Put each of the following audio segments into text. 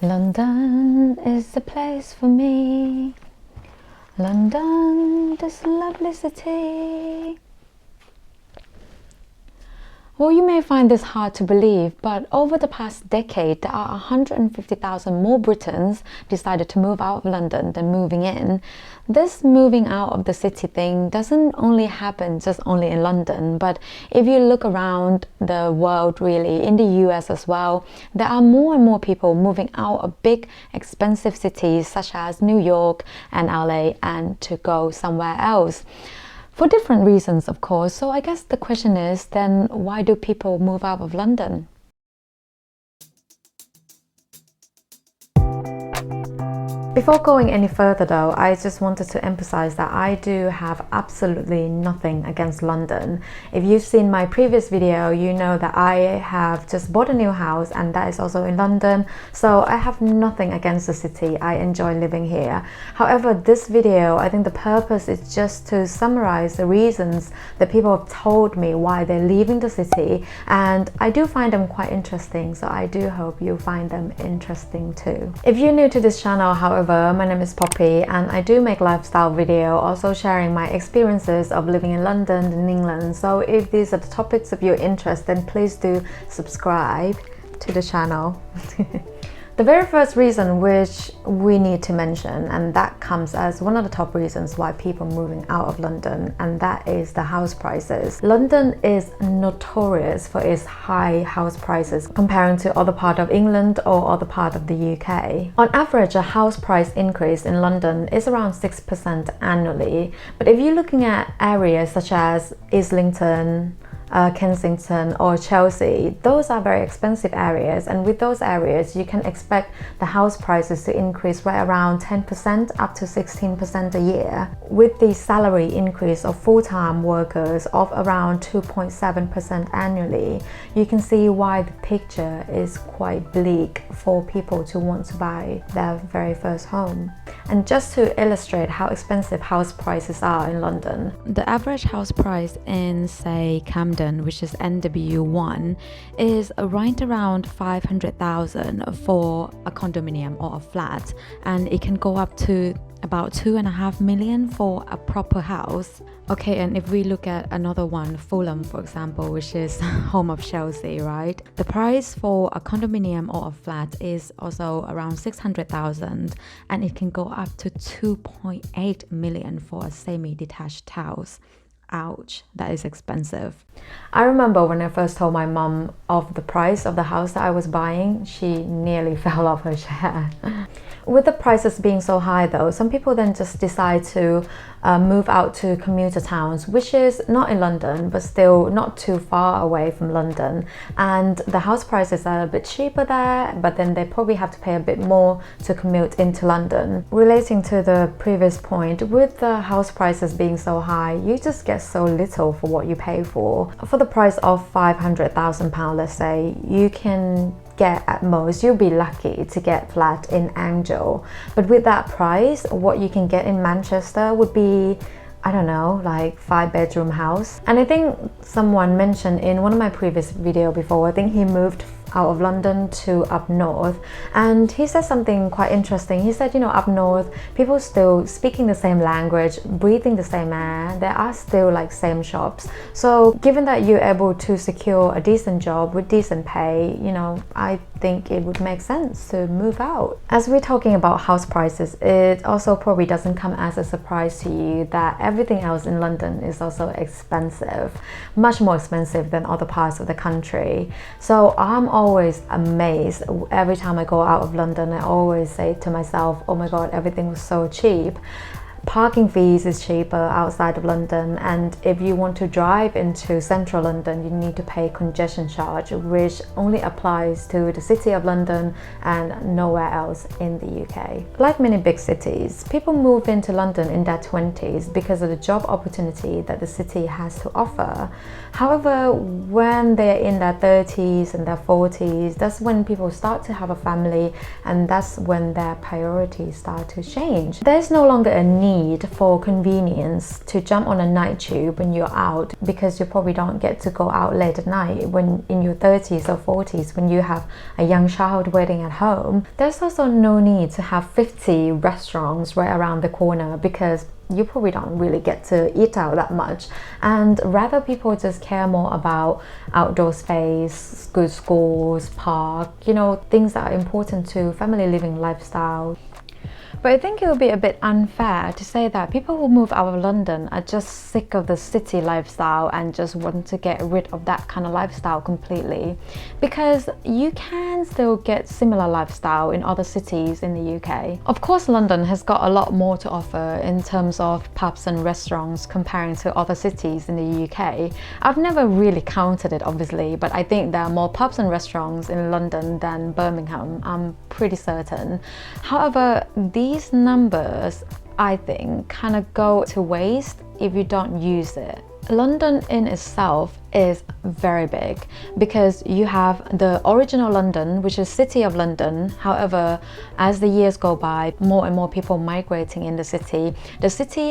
London is the place for me. London, this lovely city. Well, you may find this hard to believe, but over the past decade, there are 150,000 more Britons decided to move out of London than moving in. This moving out of the city thing doesn't only happen just only in London, but if you look around the world, really, in the US as well, there are more and more people moving out of big, expensive cities such as New York and LA and to go somewhere else. For different reasons, of course. So I guess the question is then, why do people move out of London? Before going any further though, I just wanted to emphasize that I do have absolutely nothing against London. If you've seen my previous video, you know that I have just bought a new house and that is also in London. So I have nothing against the city. I enjoy living here. However, this video, I think the purpose is just to summarize the reasons that people have told me why they're leaving the city. And I do find them quite interesting. So I do hope you find them interesting too. If you're new to this channel, however, my name is Poppy and I do make lifestyle video, also sharing my experiences of living in London and England. So if these are the topics of your interest, then please do subscribe to the channel. The very first reason which we need to mention, and that comes as one of the top reasons why people are moving out of London, and that is the house prices. London is notorious for its high house prices comparing to other part of England or other part of the UK. On average, a house price increase in London is around 6% annually, but if you're looking at areas such as Islington, Kensington or Chelsea, those are very expensive areas, and with those areas you can expect the house prices to increase right around 10% up to 16% a year, with the salary increase of full-time workers of around 2.7% annually. You can see why the picture is quite bleak for people to want to buy their very first home. And just to illustrate how expensive house prices are in London, the average house price in, say, Camden, which is NW1, is right around 500,000 for a condominium or a flat, and it can go up to about 2.5 million for a proper house. Okay, and if we look at another one, Fulham, for example, which is home of Chelsea, right? The price for a condominium or a flat is also around 600,000, and it can go up to 2.8 million for a semi-detached house. Ouch, that is expensive. I remember when I first told my mum of the price of the house that I was buying, she nearly fell off her chair. With the prices being so high though, some people then just decide to move out to commuter towns, which is not in London, but still not too far away from London. And the house prices are a bit cheaper there, but then they probably have to pay a bit more to commute into London. Relating to the previous point, with the house prices being so high, you just get so little for what you pay for. For the price of £500,000, let's say, you can get at most, you'll be lucky to get flat in Angel, but with that price, what you can get in Manchester would be, I don't know, like 5-bedroom house. And I think someone mentioned in one of my previous video before, I think he moved out of London to up north, and he said something quite interesting. He said, you know, up north, people still speaking the same language, breathing the same air, there are still like same shops. So given that you're able to secure a decent job with decent pay, you know, I think it would make sense to move out. As we're talking about house prices, it also probably doesn't come as a surprise to you that everything else in London is also expensive, much more expensive than other parts of the country. So I'm always amazed every time I go out of London. I always say to myself, oh my god, everything was so cheap. Parking fees is cheaper outside of London, and if you want to drive into central London, you need to pay congestion charge, which only applies to the city of London and nowhere else in the UK. Like many big cities, people move into London in their 20s because of the job opportunity that the city has to offer. However, when they're in their 30s and their 40s, that's when people start to have a family, and that's when their priorities start to change. There's no longer a need need for convenience to jump on a night tube when you're out, because you probably don't get to go out late at night when in your 30s or 40s when you have a young child waiting at home. There's also no need to have 50 restaurants right around the corner, because you probably don't really get to eat out that much, and rather people just care more about outdoor space, good schools, park, things that are important to family living lifestyle. But I think it would be a bit unfair to say that people who move out of London are just sick of the city lifestyle and just want to get rid of that kind of lifestyle completely, because you can still get similar lifestyle in other cities in the UK. Of course, London has got a lot more to offer in terms of pubs and restaurants comparing to other cities in the UK. I've never really counted it, obviously, but I think there are more pubs and restaurants in London than Birmingham. I'm pretty certain. However, these numbers, I think, kind of go to waste if you don't use it. London in itself is very big, because you have the original London, which is City of London. However, as the years go by, more and more people migrating in the city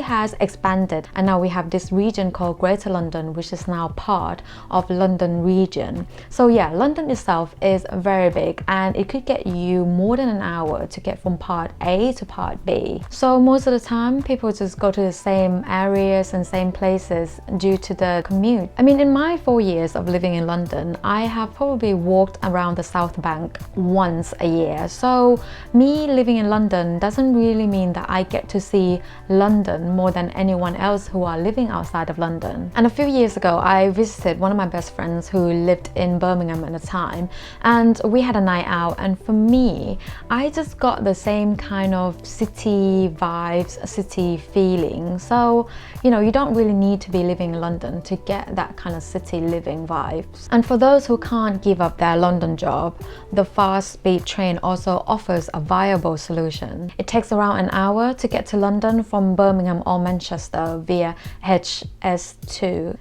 has expanded, and now we have this region called Greater London, which is now part of London region. So yeah, London itself is very big, and it could get you more than an hour to get from part A to part B. So most of the time people just go to the same areas and same places due to the commute. I mean, in my 4 years of living in London, I have probably walked around the South Bank once a year. So me living in London doesn't really mean that I get to see London more than anyone else who are living outside of London. And a few years ago, I visited one of my best friends who lived in Birmingham at the time, and we had a night out, and for me, I just got the same kind of city vibes, city feeling. So, you don't really need to be living in London to get that kind of city living vibes. And for those who can't give up their London job, the fast speed train also offers a viable solution. It takes around an hour to get to London from Birmingham or Manchester via HS2.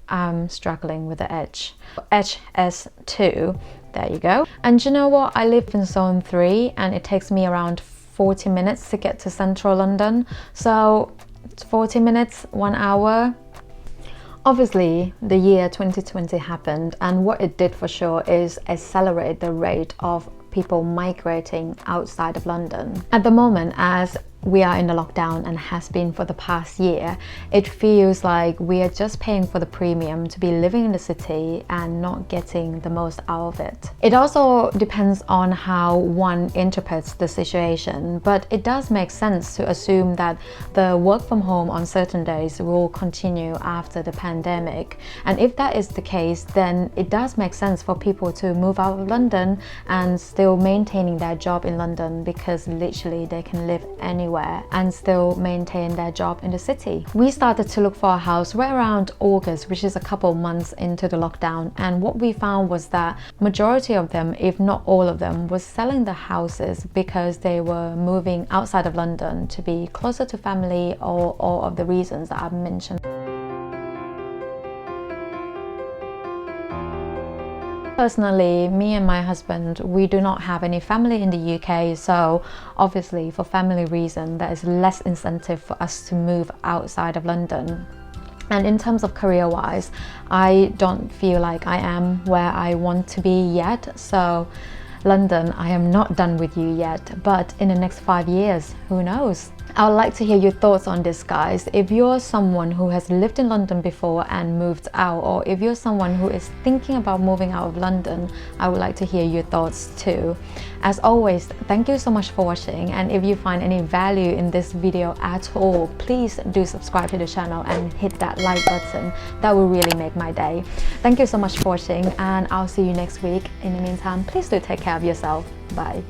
I'm struggling with the H. HS2, there you go. And you know what? I live in Zone 3 and it takes me around 40 minutes to get to central London. So 40 minutes, 1 hour. Obviously, the year 2020 happened, and what it did for sure is accelerate the rate of people migrating outside of London. At the moment, as we are in the lockdown and has been for the past year, it feels like we are just paying for the premium to be living in the city and not getting the most out of it. It also depends on how one interprets the situation, but it does make sense to assume that the work from home on certain days will continue after the pandemic. And if that is the case, then it does make sense for people to move out of London and still maintaining their job in London, because literally they can live anywhere and still maintain their job in the city. We started to look for a house right around August, which is a couple months into the lockdown, and what we found was that majority of them, if not all of them, was selling the houses because they were moving outside of London to be closer to family, or all of the reasons that I've mentioned. Personally, me and my husband, we do not have any family in the UK, so obviously for family reason there is less incentive for us to move outside of London. And in terms of career-wise, I don't feel like I am where I want to be yet. So London, I am not done with you yet, but in the next 5 years, who knows? I would like to hear your thoughts on this, guys. If you're someone who has lived in London before and moved out, or if you're someone who is thinking about moving out of London, I would like to hear your thoughts too. As always, thank you so much for watching, and if you find any value in this video at all, please do subscribe to the channel and hit that like button. That will really make my day. Thank you so much for watching, and I'll see you next week. In the meantime, please do take care of yourself. Bye.